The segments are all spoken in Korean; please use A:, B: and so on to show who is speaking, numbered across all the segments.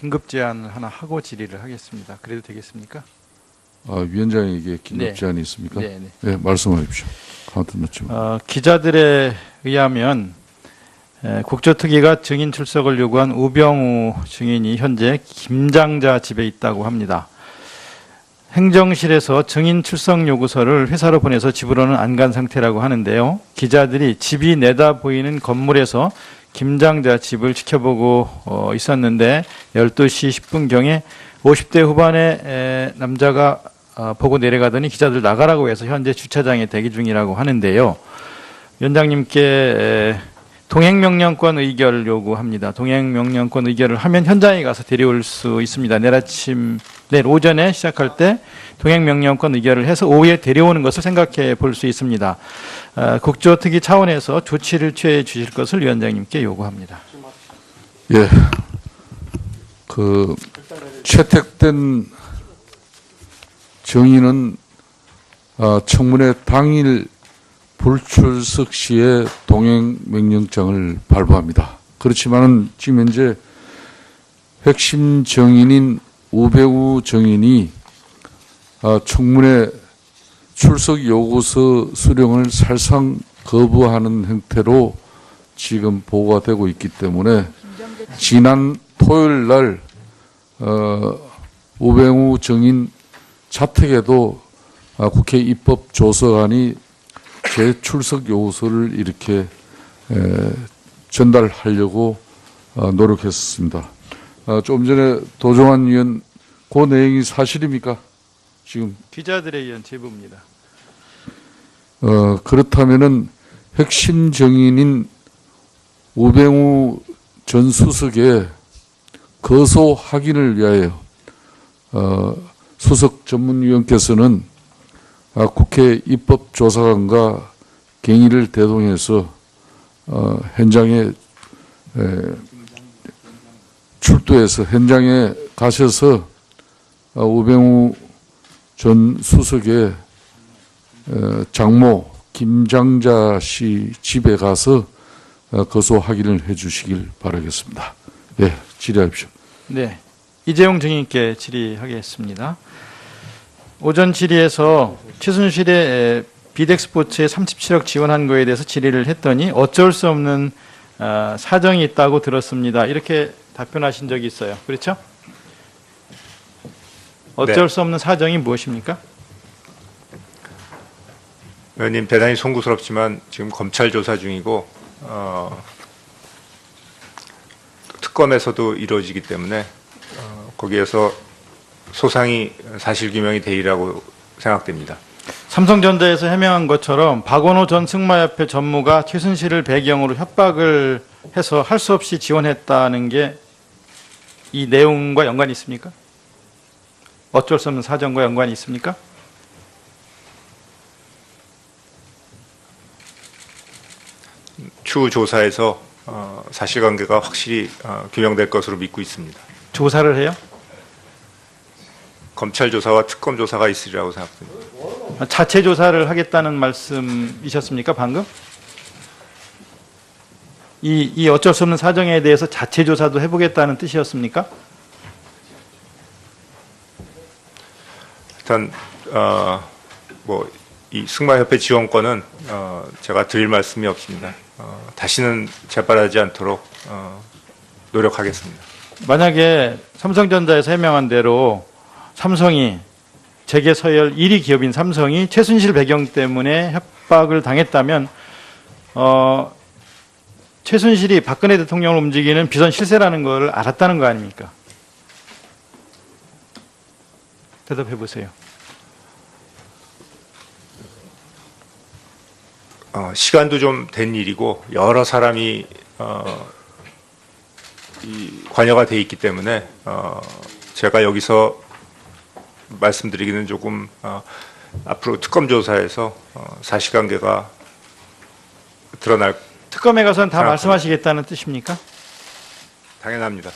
A: 긴급 제안을 하나 하고 질의를 하겠습니다. 그래도 되겠습니까?
B: 위원장에게 긴급
A: 네.
B: 제안이 있습니까?
A: 네.
B: 네, 말씀하십시오. 카운트 넣지만.
A: 기자들에 의하면 국조특위가 증인 출석을 요구한 우병우 증인이 현재 김장자 집에 있다고 합니다. 행정실에서 증인 출석 요구서를 회사로 보내서 집으로는 안 간 상태라고 하는데요. 기자들이 집이 내다 보이는 건물에서 김장자 집을 지켜보고 있었는데 12시 10분경에 50대 후반의 남자가 보고 내려가더니 기자들 나가라고 해서 현재 주차장에 대기 중이라고 하는데요. 위원장님께 동행명령권 의결 요구합니다. 동행명령권 의결을 하면 현장에 가서 데려올 수 있습니다. 내일 오전에 시작할 때 동행명령권 의결을 해서 오후에 데려오는 것을 생각해 볼 수 있습니다. 국조특위 차원에서 조치를 취해 주실 것을 위원장님께 요구합니다.
B: 예, 채택된 정의는 청문회 당일 불출석 시에 동행명령장을 발부합니다. 그렇지만 지금 현재 핵심 정인인 우병우 정인이 청문회 출석 요구서 수령을 살상 거부하는 형태로 지금 보고가 되고 있기 때문에 지난 토요일 날 우병우 정인 자택에도 국회 입법조서관이 제 출석 요구서를 이렇게 전달하려고 노력했습니다. 좀 전에 도종환 의원 그 내용이 사실입니까? 지금
A: 기자들에 의한 제보입니다.
B: 그렇다면은 핵심 정인인 우병우 전 수석의 거소 확인을 위하여 수석 전문위원께서는 국회 입법조사관과 경위를 대동해서 현장에 출두해서 현장에 가셔서 우병우 전 수석의 장모 김장자 씨 집에 가서 거소 확인을 해 주시길 바라겠습니다. 예, 질의하십시오.
A: 네, 이재용 증인께 질의하겠습니다. 오전 질의에서 최순실의 비덱스포츠에 37억 지원한 거에 대해서 질의를 했더니 어쩔 수 없는 사정이 있다고 들었습니다. 이렇게 답변하신 적이 있어요. 그렇죠? 어쩔 수 없는 사정이 무엇입니까?
C: 의원님 대단히 송구스럽지만 지금 검찰 조사 중이고 특검에서도 이루어지기 때문에 거기에서 소상히 사실규명이 되리라고 생각됩니다.
A: 삼성전자에서 해명한 것처럼 박원호 전 승마협회 전무가 최순실을 배경으로 협박을 해서 할 수 없이 지원했다는 게 이 내용과 연관이 있습니까? 어쩔 수 없는 사정과 연관이 있습니까?
C: 추후 조사에서 사실관계가 확실히 규명될 것으로 믿고 있습니다.
A: 조사를 해요?
C: 검찰 조사와 특검 조사가 있으리라고 생각됩니다.
A: 자체 조사를 하겠다는 말씀이셨습니까, 방금? 이 어쩔 수 없는 사정에 대해서 자체 조사도 해보겠다는 뜻이었습니까?
C: 일단 이 승마협회 지원권은 제가 드릴 말씀이 없습니다. 다시는 재발하지 않도록 노력하겠습니다.
A: 만약에 삼성전자에서 해명한 대로 삼성이 재계 서열 1위 기업인 삼성이 최순실 배경 때문에 협박을 당했다면 최순실이 박근혜 대통령을 움직이는 비선 실세라는 걸 알았다는 거 아닙니까? 대답해 보세요.
C: 시간도 좀 된 일이고 여러 사람이 관여가 돼 있기 때문에 제가 여기서 말씀드리기는 조금 앞으로 특검 조사에서 사실관계가 드러날
A: 특검에 가서는 다
C: 생각합니다.
A: 말씀하시겠다는 뜻입니까?
C: 당연합니다.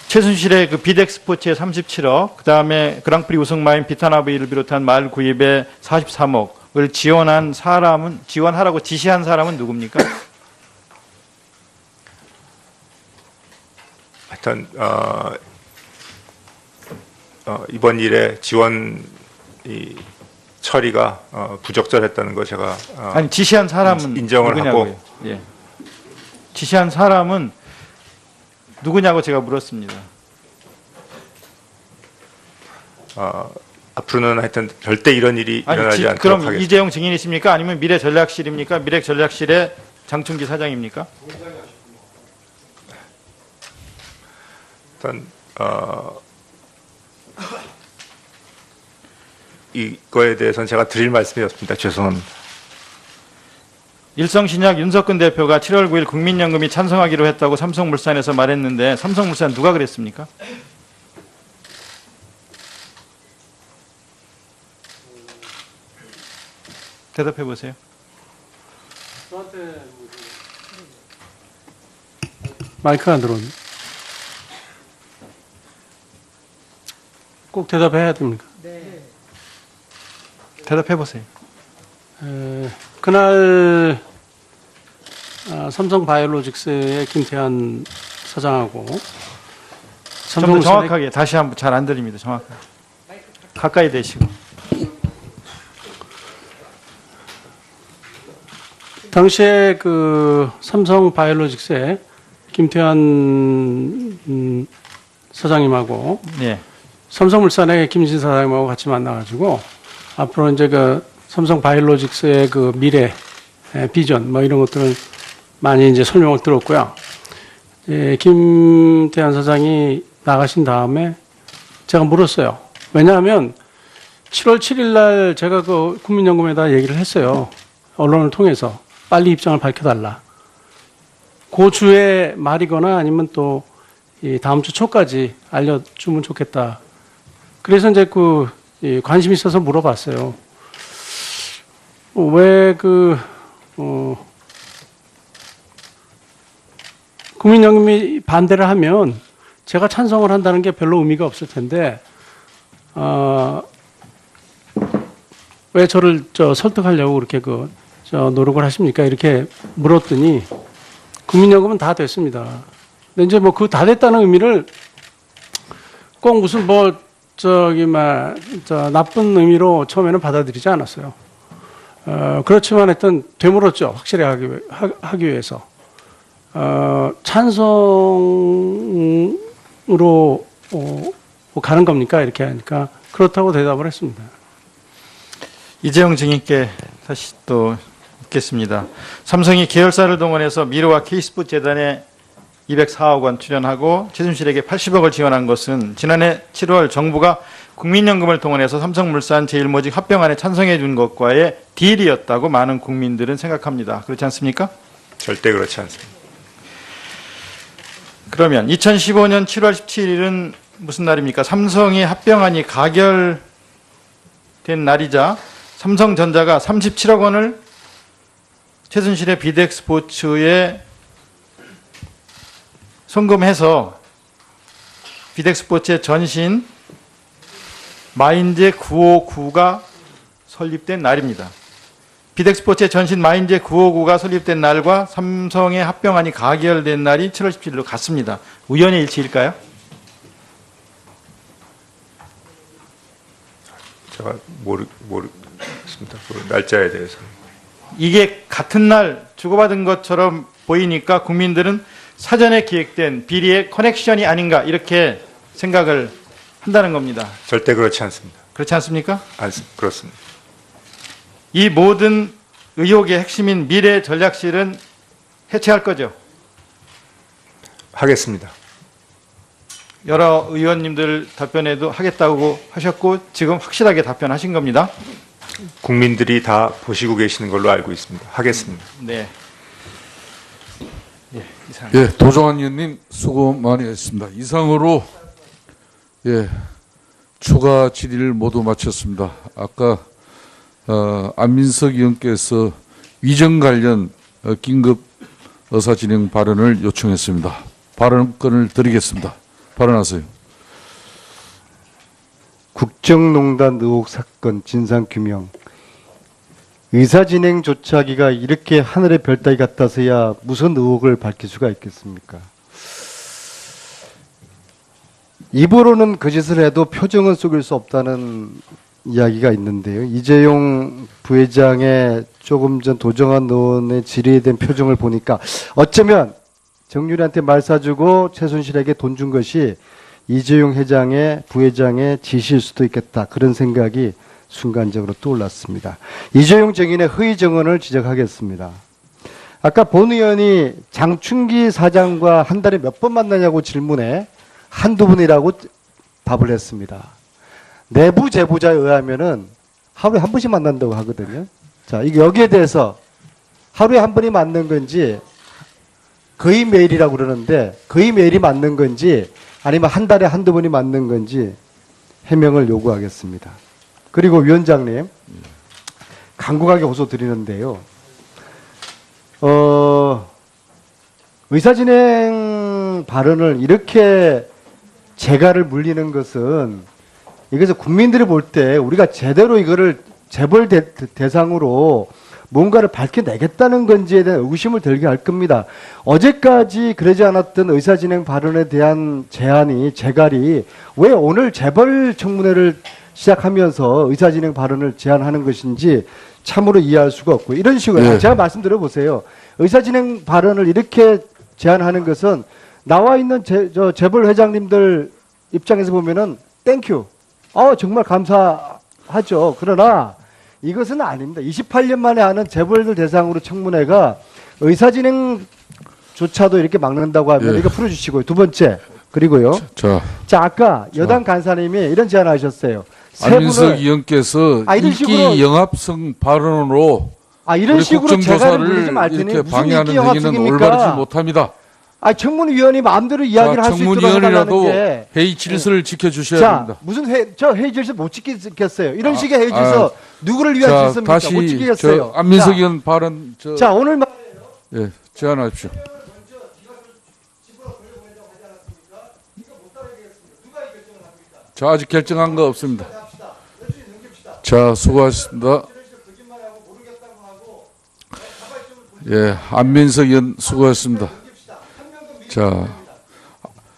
A: 최순실의 그 비덱스포츠의 37억, 그 다음에 그랑프리 우승마인 비타나브이를 비롯한 말 구입에 43억을 지원한 사람은, 지원하라고 지시한 사람은 누굽니까?
C: 일단 이번 일에 지원 처리가 부적절했다는 거 제가
A: 아니 지시한 사람은
C: 인정을
A: 누구냐고요?
C: 하고
A: 예. 지시한 사람은 누구냐고 제가 물었습니다.
C: 앞으로는 하여튼 절대 이런 일이 일어나지 않도록
A: 그럼
C: 하겠습니다.
A: 이재용 증인이십니까? 아니면 미래전략실입니까? 미래전략실의 장충기 사장입니까?
C: 일단 이거에 대해서는 제가 드릴 말씀이 없습니다. 죄송합니다.
A: 일성신약 윤석근 대표가 7월 9일 국민연금이 찬성하기로 했다고 삼성물산에서 말했는데 삼성물산 누가 그랬습니까? 대답해 보세요.
D: 마이크가 안 들어오네. 꼭 대답해야 됩니까?
A: 대답해 보세요.
D: 그날 삼성바이오로직스의 김태한 사장하고
A: 좀 더
D: 삼성물산의
A: 정확하게 다시 한번 잘 안 들립니다. 정확하게. 가까이 대시고.
D: 당시에 그 삼성바이오로직스의 김태한 사장님하고
A: 예.
D: 삼성물산의 김진 사장님하고 같이 만나가지고 앞으로 이제 그 삼성바이오로직스의 그 미래 비전 뭐 이런 것들을 많이 이제 설명을 들었고요. 예, 김태한 사장이 나가신 다음에 제가 물었어요. 왜냐하면 7월 7일 날 제가 그 국민연금에다 얘기를 했어요. 언론을 통해서 빨리 입장을 밝혀달라. 그 주에 말이거나 아니면 또 이 다음 주 초까지 알려주면 좋겠다. 그래서 이제 그 관심 있어서 물어봤어요. 왜 국민연금이 반대를 하면 제가 찬성을 한다는 게 별로 의미가 없을 텐데 왜 저를 설득하려고 그렇게 노력을 하십니까? 이렇게 물었더니 국민연금은 다 됐습니다. 근데 이제 뭐 그 다 됐다는 의미를 꼭 무슨 나쁜 의미로 처음에는 받아들이지 않았어요. 그렇지만 하여튼 되물었죠. 확실히 하기 위해서. 찬성으로 가는 겁니까? 이렇게 하니까 그렇다고 대답을 했습니다.
A: 이재용 증인께 다시 또 묻겠습니다. 삼성이 계열사를 동원해서 미르와 K스포츠 재단에 204억 원 출연하고 최순실에게 80억을 지원한 것은 지난해 7월 정부가 국민연금을 동원해서 삼성물산 제일모직 합병안에 찬성해 준 것과의 딜이었다고 많은 국민들은 생각합니다. 그렇지 않습니까?
C: 절대 그렇지 않습니다.
A: 그러면 2015년 7월 17일은 무슨 날입니까? 삼성의 합병안이 가결된 날이자 삼성전자가 37억 원을 최순실의 비덱스포츠에 송금해서 비덱스포츠의 전신 마인제 959가 설립된 날입니다. 비덱스포츠의 전신 마인제 959가 설립된 날과 삼성의 합병안이 가결된 날이 7월 17일로 같습니다. 우연의 일치일까요?
C: 제가 모르겠습니다. 그 날짜에 대해서.
A: 이게 같은 날 주고받은 것처럼 보이니까 국민들은 사전에 기획된 비리의 커넥션이 아닌가 이렇게 생각을 한다는 겁니다.
C: 절대 그렇지 않습니다.
A: 그렇지 않습니까?
C: 그렇습니다.
A: 이 모든 의혹의 핵심인 미래전략실은 해체할 거죠.
C: 하겠습니다.
A: 여러 의원님들 답변에도 하겠다고 하셨고 지금 확실하게 답변하신 겁니다.
C: 국민들이 다 보시고 계시는 걸로 알고 있습니다. 하겠습니다.
A: 네. 이상.
B: 예, 도정환 의원님 수고 많이 했습니다. 이상으로 추가 질의를 모두 마쳤습니다. 아까 안민석 의원께서 위정 관련 긴급 의사진행 발언을 요청했습니다. 발언권을 드리겠습니다. 발언하세요.
E: 국정농단 의혹 사건 진상규명 의사진행 조차하기가 이렇게 하늘의 별 따기 같아서야 무슨 의혹을 밝힐 수가 있겠습니까? 입으로는 거짓을 해도 표정은 속일 수 없다는 이야기가 있는데요. 이재용 부회장의 조금 전 도정환 의원의 질의에 대한 표정을 보니까 어쩌면 정유리한테 말 사주고 최순실에게 돈 준 것이 이재용 부회장의 지시일 수도 있겠다. 그런 생각이 순간적으로 떠올랐습니다. 이재용 증인의 허위 증언을 지적하겠습니다. 아까 본 의원이 장충기 사장과 한 달에 몇 번 만나냐고 질문에 한두 번이라고 답을 했습니다. 내부 제보자에 의하면은 하루에 한 번씩 만난다고 하거든요. 자, 이게 여기에 대해서 하루에 한 번이 맞는 건지 거의 매일이라고 그러는데 거의 매일이 맞는 건지 아니면 한 달에 한두 번이 맞는 건지 해명을 요구하겠습니다. 그리고 위원장님, 간곡하게 호소 드리는데요. 의사진행 발언을 이렇게 재갈을 물리는 것은 이것은 국민들이 볼 때 우리가 제대로 이거를 재벌 대상으로 뭔가를 밝혀내겠다는 건지에 대한 의구심을 들게 할 겁니다. 어제까지 그러지 않았던 의사진행 발언에 대한 재갈이 왜 오늘 재벌 청문회를 시작하면서 의사진행 발언을 제안하는 것인지 참으로 이해할 수가 없고 이런 식으로
B: 네.
E: 제가 말씀드려보세요. 의사진행 발언을 이렇게 제안하는 것은 나와 있는 재벌 회장님들 입장에서 보면은 땡큐. 정말 감사하죠. 그러나 이것은 아닙니다. 28년 만에 하는 재벌들 대상으로 청문회가 의사진행조차도 이렇게 막는다고 하면
B: 예.
E: 이거 풀어주시고요. 두 번째 그리고요.
B: 자,
E: 아까 여당 간사님이 이런 제안하셨어요. 세
B: 안민석
E: 분을
B: 의원께서
E: 이런
B: 인기
E: 식으로-
B: 영합성 발언으로
E: 이런
B: 우리
E: 식으로 재갈을 물리지
B: 국정조사를
E: 말 테니
B: 이렇게
E: 무슨
B: 방해하는
E: 인기
B: 행위는
E: 영합성입니까?
B: 올바르지 못합니다.
E: 청문위원이 마음대로 이야기를 할 수 있도록 해달라는
B: 청문위원이라도
E: 게
B: 회의 질서를 지켜주셔야
E: 자,
B: 됩니다.
E: 무슨 회의 질서 못 지키겠어요. 이런
B: 아,
E: 식의 회의 질서 누구를 위한
B: 자,
E: 질서입니까? 못
B: 다시
E: 지키겠어요.
B: 안민석 의원 발언
E: 자, 오늘
B: 예, 제안하십시오. 자, 아직 결정한 거 없습니다. 자, 수고하셨습니다. 예, 안민석 의원 수고하셨습니다.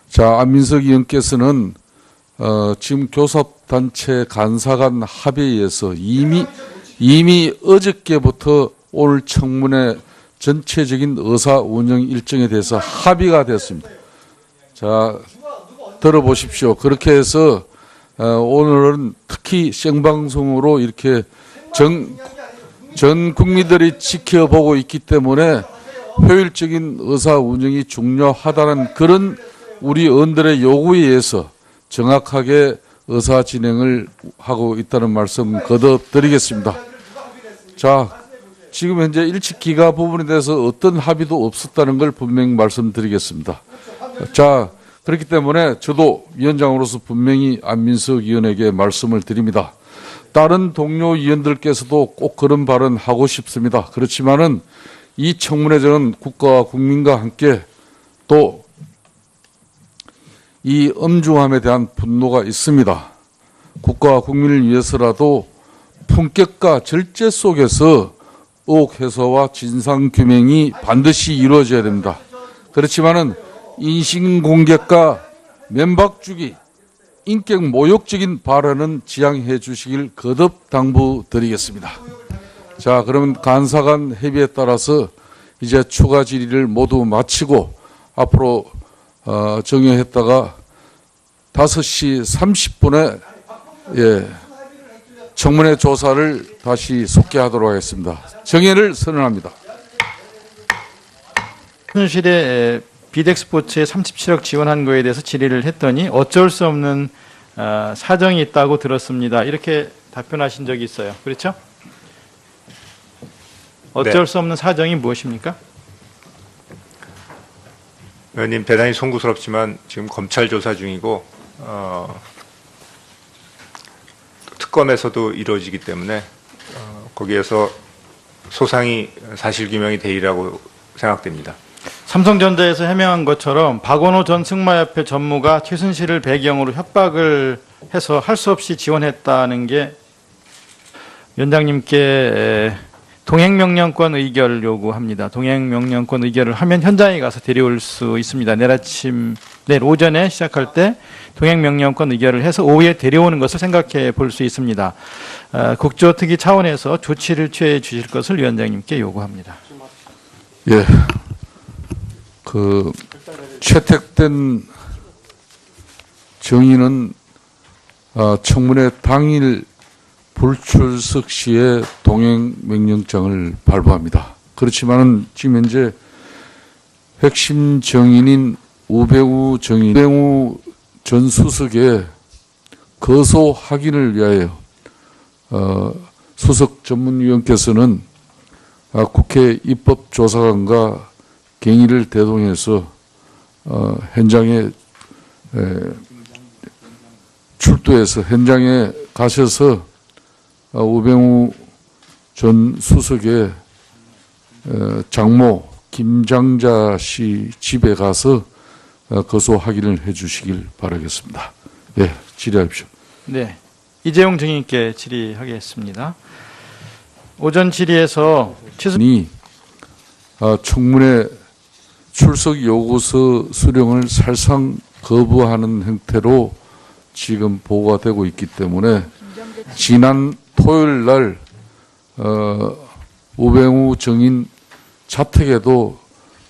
B: 자, 안민석 의원께서는 지금 교섭단체 간사 간 합의에 의해서 이미 어저께부터 오늘 청문회 전체적인 의사 운영 일정에 대해서 합의가 됐습니다. 자, 들어보십시오. 그렇게 해서 오늘은 특히 생방송으로 이렇게 전 국민들이 지켜보고 있기 때문에 효율적인 의사 운영이 중요하다는 그런 우리 의원들의 요구에 의해서 정확하게 의사 진행을 하고 있다는 말씀 거듭 드리겠습니다. 자, 지금 현재 일찍 기가 부분에 대해서 어떤 합의도 없었다는 걸 분명히 말씀드리겠습니다. 자, 그렇기 때문에 저도 위원장으로서 분명히 안민석 의원에게 말씀을 드립니다. 다른 동료 위원들께서도 꼭 그런 발언 하고 싶습니다. 그렇지만은 이 청문회 저는 국가와 국민과 함께 또 이 엄중함에 대한 분노가 있습니다. 국가와 국민을 위해서라도 품격과 절제 속에서 의혹 해소와 진상 규명이 반드시 이루어져야 됩니다. 그렇지만은 인신공격과 면박주기, 인격 모욕적인 발언은 지양해 주시길 거듭 당부드리겠습니다. 자, 그러면 간사간 협의에 따라서 이제 추가 질의를 모두 마치고 앞으로 정회했다가 5시 30분에 청문회 조사를 다시 속개하도록 하겠습니다. 정회를 선언합니다.
A: 최순실의 비덱스포츠에 37억 지원한 거에 대해서 질의를 했더니 어쩔 수 없는 사정이 있다고 들었습니다. 이렇게 답변하신 적이 있어요. 그렇죠? 어쩔
C: 네.
A: 수 없는 사정이 무엇입니까?
C: 의원님 대단히 송구스럽지만 지금 검찰 조사 중이고 특검에서도 이루어지기 때문에 거기에서 소상히 사실규명이 되리라고 생각됩니다.
A: 삼성전자에서 해명한 것처럼 박원호 전 승마협회 전무가 최순실을 배경으로 협박을 해서 할 수 없이 지원했다는 게 위원장님께 동행명령권 의결 요구합니다. 동행명령권 의결을 하면 현장에 가서 데려올 수 있습니다. 내일 아침 내일 오전에 시작할 때 동행명령권 의결을 해서 오후에 데려오는 것을 생각해 볼 수 있습니다. 국조특위 차원에서 조치를 취해 주실 것을 위원장님께 요구합니다.
B: 예. 그 채택된 정의는 청문회 당일 불출석 시에 동행 명령장을 발부합니다. 그렇지만은 지금 현재 핵심 정인인 우병우 전 수석의 거소 확인을 위하여 수석 전문위원께서는 국회 입법조사관과 경위를 대동해서 현장에 출두해서 현장에 가셔서 우병우 전 수석의 장모 김장자 씨 집에 가서 거소 확인을 해 주시길 바라겠습니다. 예, 질의하십시오.
A: 네, 이재용 증인께 질의하겠습니다. 오전 질의에서
B: 이 청문회 출석 요구서 수령을 살상 거부하는 형태로 지금 보고가 되고 있기 때문에 지난 토요일 날 우병우 정인 자택에도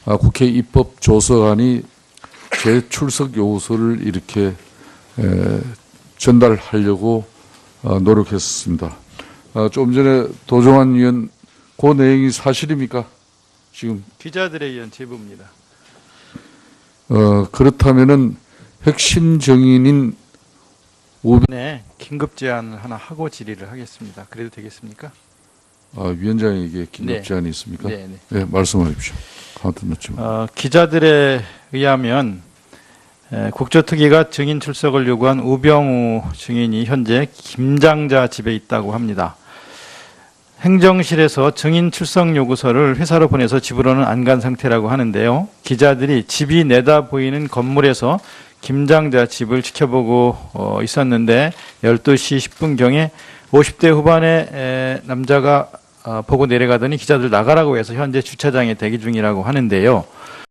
B: 국회 입법조사관이 제 출석 요구서를 이렇게 전달하려고 노력했습니다. 좀 전에 도종환 의원 그 내용이 사실입니까? 지금
A: 기자들에 의한 제보입니다.
B: 그렇다면은 핵심 정인인
A: 네, 긴급 제안을 하나 하고 질의를 하겠습니다. 그래도 되겠습니까?
B: 위원장에게 긴급
A: 네.
B: 제안이 있습니까?
A: 네, 네.
B: 네, 말씀하십시오. 카운트 넣지만.
A: 기자들에 의하면 국조특위가 증인 출석을 요구한 우병우 증인이 현재 김장자 집에 있다고 합니다. 행정실에서 증인 출석 요구서를 회사로 보내서 집으로는 안 간 상태라고 하는데요. 기자들이 집이 내다 보이는 건물에서 김장자 집을 지켜보고 있었는데 12시 10분경에 50대 후반의 남자가 보고 내려가더니 기자들 나가라고 해서 현재 주차장에 대기 중이라고 하는데요.